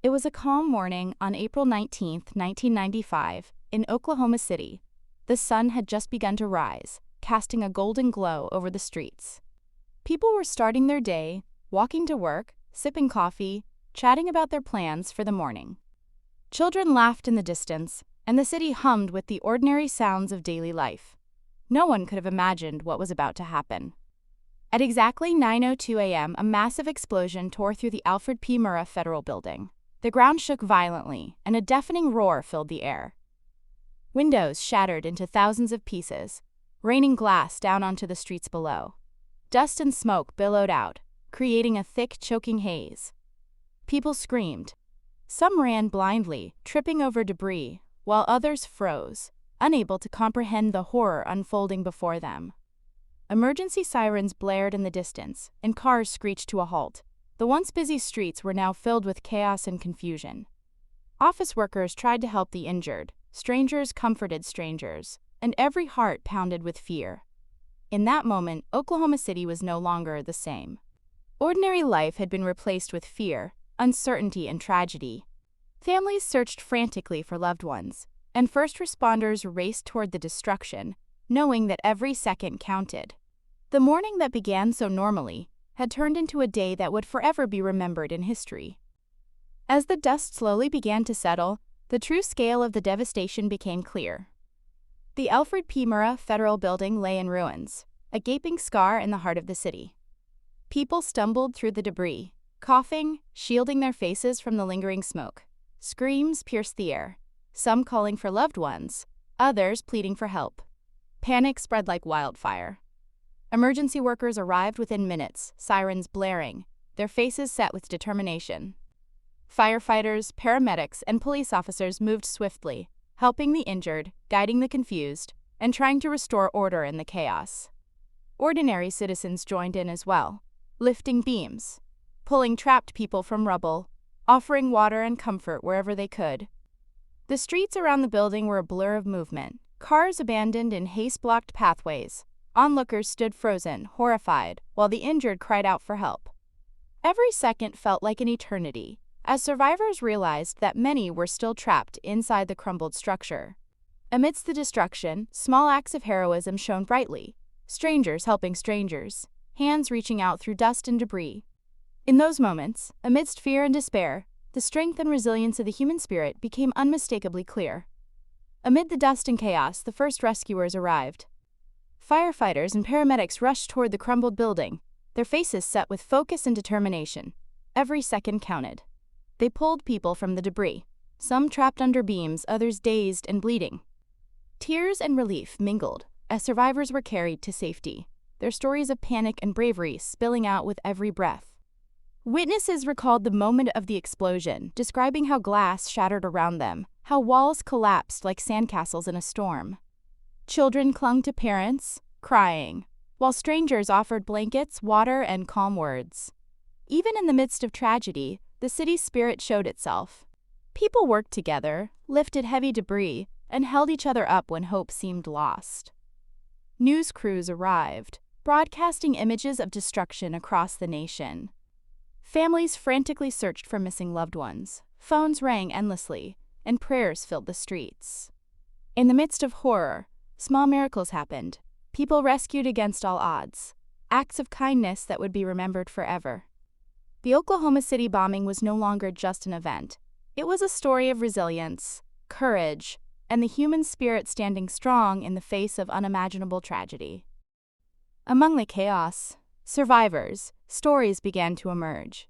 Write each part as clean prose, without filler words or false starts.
It was a calm morning on April 19, 1995, in Oklahoma City. The sun had just begun to rise, casting a golden glow over the streets. People were starting their day, walking to work, sipping coffee, chatting about their plans for the morning. Children laughed in the distance, and the city hummed with the ordinary sounds of daily life. No one could have imagined what was about to happen. At exactly 9:02 a.m., a massive explosion tore through the Alfred P. Murrah Federal Building. The ground shook violently, and a deafening roar filled the air. Windows shattered into thousands of pieces, raining glass down onto the streets below. Dust and smoke billowed out, creating a thick, choking haze. People screamed. Some ran blindly, tripping over debris, while others froze, unable to comprehend the horror unfolding before them. Emergency sirens blared in the distance, and cars screeched to a halt. The once busy streets were now filled with chaos and confusion. Office workers tried to help the injured, strangers comforted strangers, and every heart pounded with fear. In that moment, Oklahoma City was no longer the same. Ordinary life had been replaced with fear, uncertainty, and tragedy. Families searched frantically for loved ones, and first responders raced toward the destruction, knowing that every second counted. The morning that began so normally had turned into a day that would forever be remembered in history. As the dust slowly began to settle, the true scale of the devastation became clear. The Alfred P. Murrah Federal Building lay in ruins, a gaping scar in the heart of the city. People stumbled through the debris, coughing, shielding their faces from the lingering smoke. Screams pierced the air, some calling for loved ones, others pleading for help. Panic spread like wildfire. Emergency workers arrived within minutes, sirens blaring, their faces set with determination. Firefighters, paramedics, and police officers moved swiftly, helping the injured, guiding the confused, and trying to restore order in the chaos. Ordinary citizens joined in as well, lifting beams, pulling trapped people from rubble, offering water and comfort wherever they could. The streets around the building were a blur of movement, cars abandoned in haze-blocked pathways. Onlookers stood frozen, horrified, while the injured cried out for help. Every second felt like an eternity, as survivors realized that many were still trapped inside the crumbled structure. Amidst the destruction, small acts of heroism shone brightly, strangers helping strangers, hands reaching out through dust and debris. In those moments, amidst fear and despair, the strength and resilience of the human spirit became unmistakably clear. Amid the dust and chaos, the first rescuers arrived. Firefighters and paramedics rushed toward the crumbled building, their faces set with focus and determination. Every second counted. They pulled people from the debris, some trapped under beams, others dazed and bleeding. Tears and relief mingled as survivors were carried to safety, their stories of panic and bravery spilling out with every breath. Witnesses recalled the moment of the explosion, describing how glass shattered around them, how walls collapsed like sandcastles in a storm. Children clung to parents, crying, while strangers offered blankets, water, and calm words. Even in the midst of tragedy, the city's spirit showed itself. People worked together, lifted heavy debris, and held each other up when hope seemed lost. News crews arrived, broadcasting images of destruction across the nation. Families frantically searched for missing loved ones. Phones rang endlessly, and prayers filled the streets. In the midst of horror, small miracles happened. People rescued against all odds. Acts of kindness that would be remembered forever. The Oklahoma City bombing was no longer just an event. It was a story of resilience, courage, and the human spirit standing strong in the face of unimaginable tragedy. Among the chaos, survivors' stories began to emerge.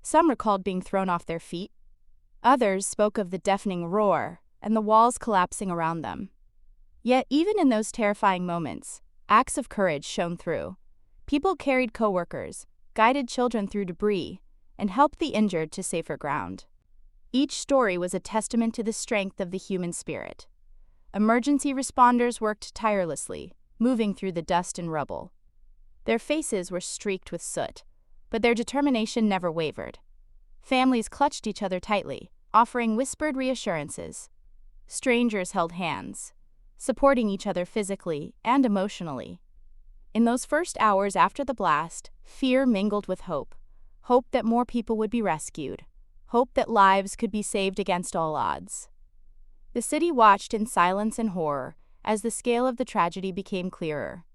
Some recalled being thrown off their feet. Others spoke of the deafening roar and the walls collapsing around them. Yet even in those terrifying moments, acts of courage shone through. People carried coworkers, guided children through debris, and helped the injured to safer ground. Each story was a testament to the strength of the human spirit. Emergency responders worked tirelessly, moving through the dust and rubble. Their faces were streaked with soot, but their determination never wavered. Families clutched each other tightly, offering whispered reassurances. Strangers held hands, supporting each other physically and emotionally. In those first hours after the blast, fear mingled with hope. Hope that more people would be rescued. hope that lives could be saved against all odds. The city watched in silence and horror as the scale of the tragedy became clearer.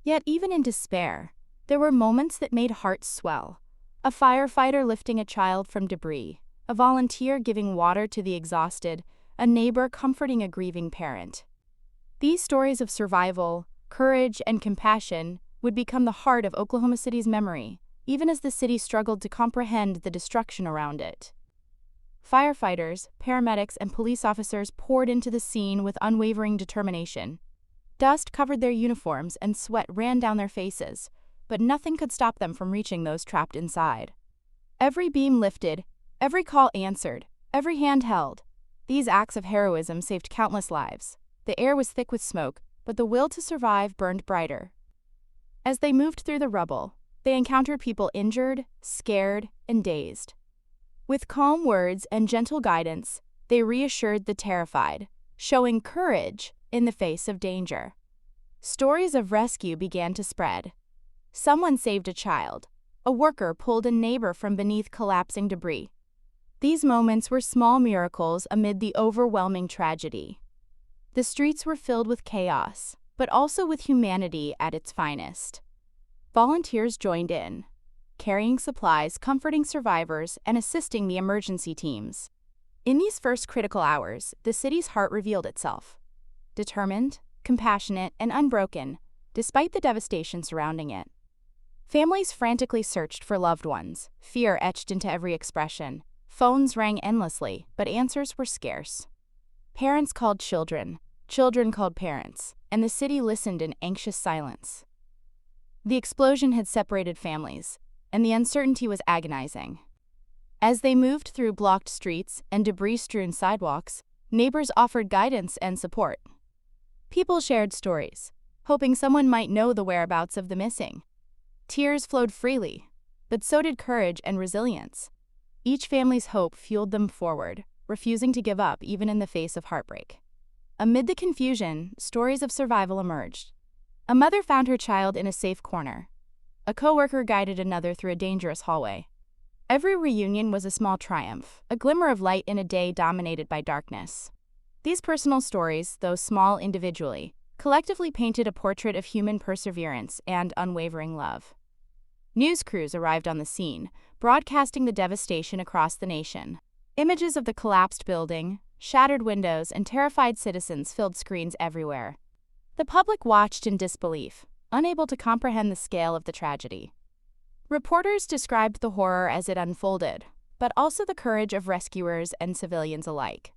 Yet even in despair, there were moments that made hearts swell. A firefighter lifting a child from debris, a volunteer giving water to the exhausted, a neighbor comforting a grieving parent. These stories of survival, courage, and compassion would become the heart of Oklahoma City's memory, even as the city struggled to comprehend the destruction around it. Firefighters, paramedics, and police officers poured into the scene with unwavering determination. Dust covered their uniforms and sweat ran down their faces, but nothing could stop them from reaching those trapped inside. Every beam lifted, every call answered, every hand held. These acts of heroism saved countless lives. The air was thick with smoke, but the will to survive burned brighter. As they moved through the rubble, they encountered people injured, scared, and dazed. With calm words and gentle guidance, they reassured the terrified, showing courage in the face of danger. Stories of rescue began to spread. Someone saved a child. A worker pulled a neighbor from beneath collapsing debris. These moments were small miracles amid the overwhelming tragedy. The streets were filled with chaos, but also with humanity at its finest. Volunteers joined in, carrying supplies, comforting survivors, and assisting the emergency teams. In these first critical hours, the city's heart revealed itself. Determined, compassionate, and unbroken, despite the devastation surrounding it. Families frantically searched for loved ones, fear etched into every expression. Phones rang endlessly, but answers were scarce. Parents called children, children called parents, and the city listened in anxious silence. The explosion had separated families, and the uncertainty was agonizing. As they moved through blocked streets and debris-strewn sidewalks, neighbors offered guidance and support. People shared stories, hoping someone might know the whereabouts of the missing. Tears flowed freely, but so did courage and resilience. Each family's hope fueled them forward, refusing to give up even in the face of heartbreak. Amid the confusion, stories of survival emerged. A mother found her child in a safe corner. A coworker guided another through a dangerous hallway. Every reunion was a small triumph, a glimmer of light in a day dominated by darkness. These personal stories, though small individually, collectively painted a portrait of human perseverance and unwavering love. News crews arrived on the scene, broadcasting the devastation across the nation. Images of the collapsed building, shattered windows, and terrified citizens filled screens everywhere. The public watched in disbelief, unable to comprehend the scale of the tragedy. Reporters described the horror as it unfolded, but also the courage of rescuers and civilians alike.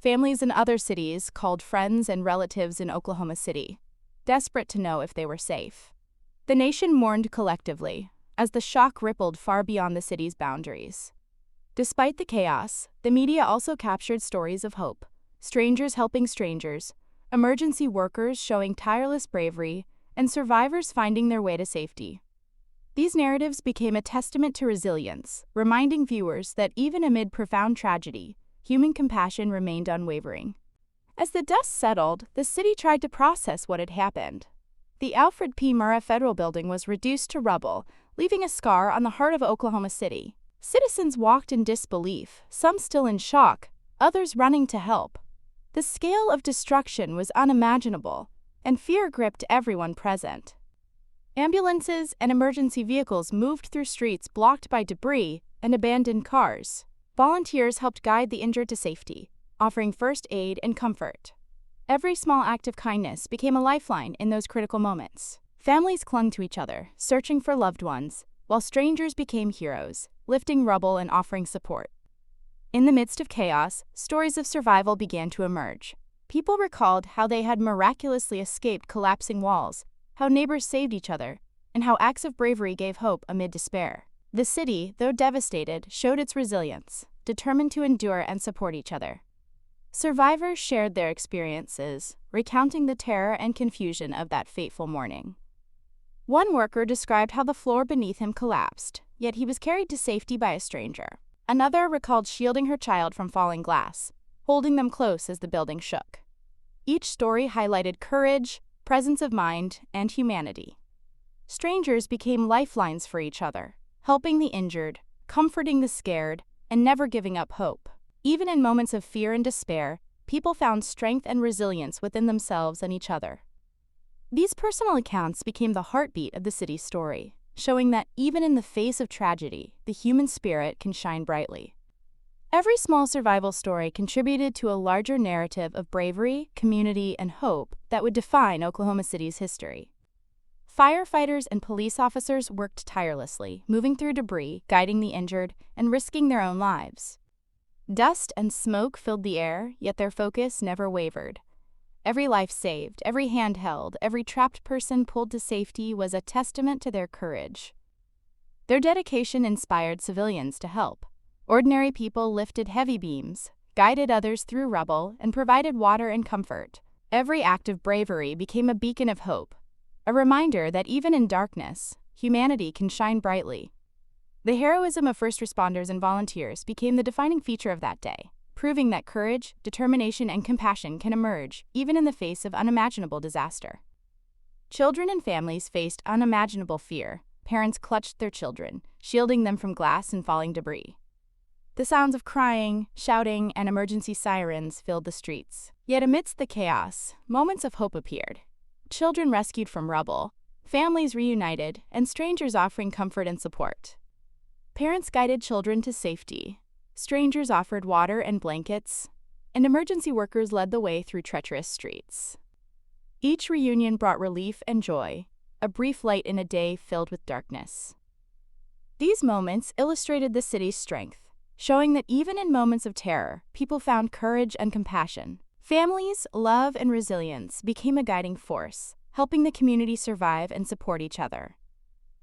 Families in other cities called friends and relatives in Oklahoma City, desperate to know if they were safe. The nation mourned collectively, as the shock rippled far beyond the city's boundaries. Despite the chaos, the media also captured stories of hope, strangers helping strangers, emergency workers showing tireless bravery, and survivors finding their way to safety. These narratives became a testament to resilience, reminding viewers that even amid profound tragedy, human compassion remained unwavering. As the dust settled, the city tried to process what had happened. The Alfred P. Murrah Federal Building was reduced to rubble, leaving a scar on the heart of Oklahoma City. Citizens walked in disbelief, some still in shock, others running to help. The scale of destruction was unimaginable, and fear gripped everyone present. Ambulances and emergency vehicles moved through streets blocked by debris and abandoned cars. Volunteers helped guide the injured to safety, offering first aid and comfort. Every small act of kindness became a lifeline in those critical moments. Families clung to each other, searching for loved ones, while strangers became heroes, lifting rubble and offering support. In the midst of chaos, stories of survival began to emerge. People recalled how they had miraculously escaped collapsing walls, how neighbors saved each other, and how acts of bravery gave hope amid despair. The city, though devastated, showed its resilience, determined to endure and support each other. Survivors shared their experiences, recounting the terror and confusion of that fateful morning. One worker described how the floor beneath him collapsed, yet he was carried to safety by a stranger. Another recalled shielding her child from falling glass, holding them close as the building shook. Each story highlighted courage, presence of mind, and humanity. Strangers became lifelines for each other, helping the injured, comforting the scared, and never giving up hope. Even in moments of fear and despair, people found strength and resilience within themselves and each other. These personal accounts became the heartbeat of the city's story, showing that even in the face of tragedy, the human spirit can shine brightly. Every small survival story contributed to a larger narrative of bravery, community, and hope that would define Oklahoma City's history. Firefighters and police officers worked tirelessly, moving through debris, guiding the injured, and risking their own lives. Dust and smoke filled the air, yet their focus never wavered. Every life saved, every hand held, every trapped person pulled to safety was a testament to their courage. Their dedication inspired civilians to help. Ordinary people lifted heavy beams, guided others through rubble, and provided water and comfort. Every act of bravery became a beacon of hope, a reminder that even in darkness, humanity can shine brightly. The heroism of first responders and volunteers became the defining feature of that day, proving that courage, determination, and compassion can emerge even in the face of unimaginable disaster. Children and families faced unimaginable fear. Parents clutched their children, shielding them from glass and falling debris. The sounds of crying, shouting, and emergency sirens filled the streets. Yet amidst the chaos, moments of hope appeared. Children rescued from rubble, families reunited, and strangers offering comfort and support. Parents guided children to safety. Strangers offered water and blankets, and emergency workers led the way through treacherous streets. Each reunion brought relief and joy, a brief light in a day filled with darkness. These moments illustrated the city's strength, showing that even in moments of terror, people found courage and compassion. Families, love, and resilience became a guiding force, helping the community survive and support each other.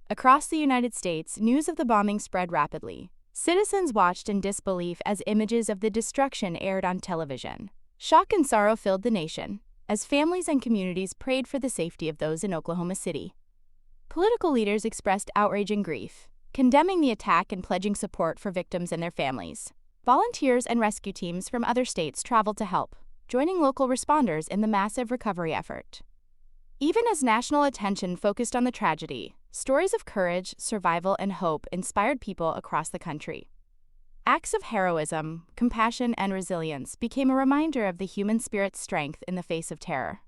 Across the United States, news of the bombing spread rapidly. Citizens watched in disbelief as images of the destruction aired on television. Shock and sorrow filled the nation, as families and communities prayed for the safety of those in Oklahoma City. Political leaders expressed outrage and grief, condemning the attack and pledging support for victims and their families. Volunteers and rescue teams from other states traveled to help, joining local responders in the massive recovery effort. Even as national attention focused on the tragedy, stories of courage, survival, and hope inspired people across the country. Acts of heroism, compassion, and resilience became a reminder of the human spirit's strength in the face of terror.